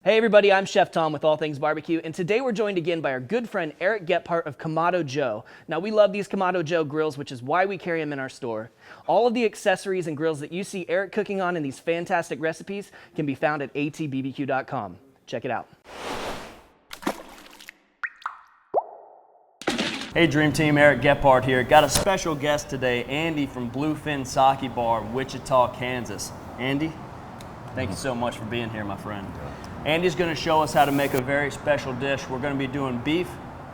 Hey everybody, I'm Chef Tom with All Things Barbecue, and today we're joined again by our good friend Eric Gephardt of Kamado Joe. Now we love these Kamado Joe grills, which is why we carry them in our store. All of the accessories and grills that you see Eric cooking on in these fantastic recipes can be found at atbbq.com. Check it out. Hey Dream Team, Eric Gephardt here. Got a special guest today, Andy from Bluefin Sake Bar, Wichita, Kansas. Andy, thank you so much for being here, my friend. Andy's going to show us how to make a very special dish. We're going to be doing beef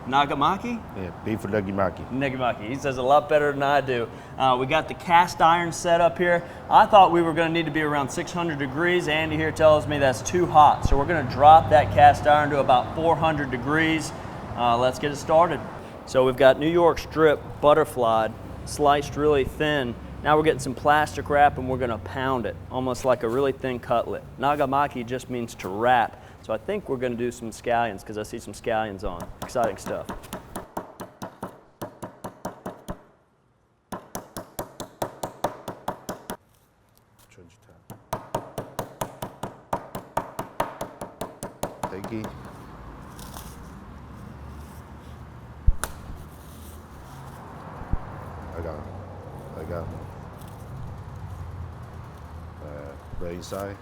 nagamaki? Yeah, beef negimaki. Negimaki. He says a lot better than I do. We got the cast iron set up here. I thought we were going to need to be around 600 degrees. Andy here tells me that's too hot. So we're going to drop that cast iron to about 400 degrees. Let's get it started. So we've got New York strip butterflied, sliced really thin. Now we're getting some plastic wrap and we're gonna pound it, almost like a really thin cutlet. Nagamaki just means to wrap. So I think we're gonna do some scallions because I see some scallions on. Exciting stuff. Thank you. I got right inside.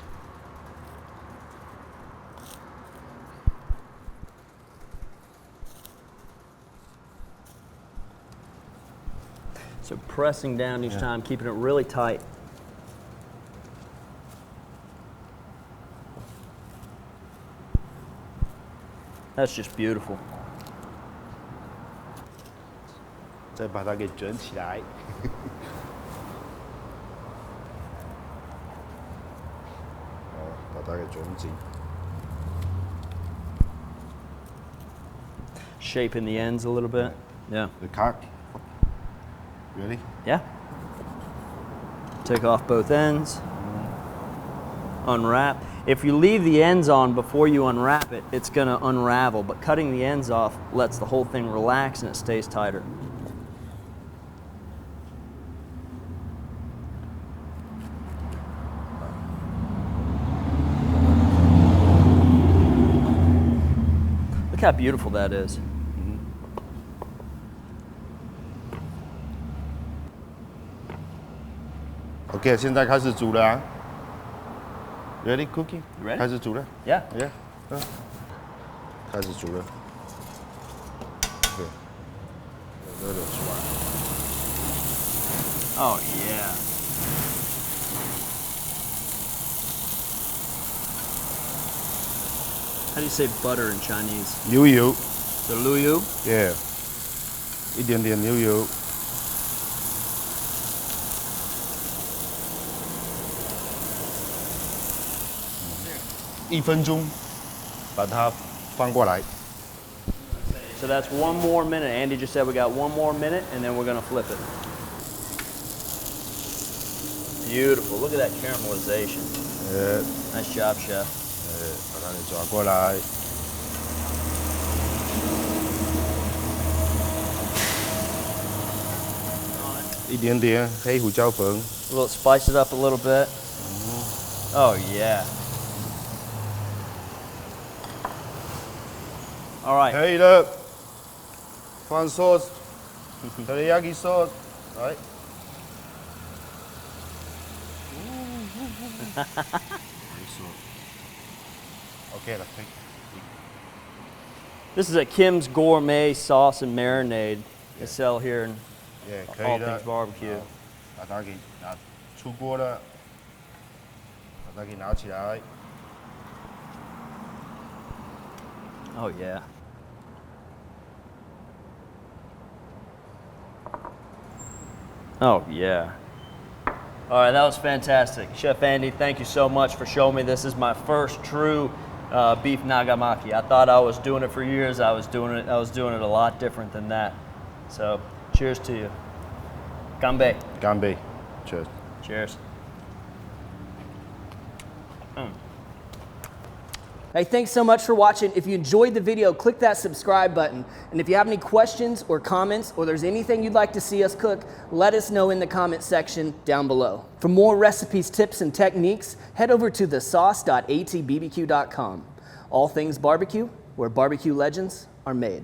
So pressing down each time, keeping it really tight. That's just beautiful. 再把它给卷起来。好，把它给卷紧。Shaping the ends a little bit. Yeah. The cock. Ready? Yeah. Take off both ends. Unwrap. If you leave the ends on before you unwrap it, it's going to unravel, but cutting the ends off lets the whole thing relax and it stays tighter. Look how beautiful that is. OK， 现在开始煮了啊。Ready cooking? Ready? 开始煮了。Yeah. Yeah. 开始煮了。对，热流出来。Oh yeah. How do you say butter in Chinese? 牛油。The Lu Yu? Yeah. 一点点牛油。1分钟，把它翻过来。 So that's one more minute. Andy just said we got one more minute and then we're gonna flip it. Beautiful. Look at that caramelization. Nice job, chef. 把它给抓过来。一点点黑胡椒粉。A little spice it up a little bit. Oh yeah. All right. 可以了，放 sauce， teriyaki sauce， 来。OK 了，可以。This is a Kim's Gourmet Sauce and Marinade they sell here in 也可 All 以了。 Things Barbecue. 把它给拿出锅了，把它给拿起来。 Oh yeah. Oh yeah. All right, that was fantastic. Chef Andy, thank you so much for showing me this. This is my first true beef nagamaki. I thought I was doing it for years. I was doing it a lot different than that. So, cheers to you. Ganbei. Ganbei. Cheers. Cheers. Hey, thanks so much for watching. If you enjoyed the video, click that subscribe button. And if you have any questions or comments, or there's anything you'd like to see us cook, let us know in the comment section down below. For more recipes, tips, and techniques, head over to thesauce.atbbq.com. All things barbecue, where barbecue legends are made.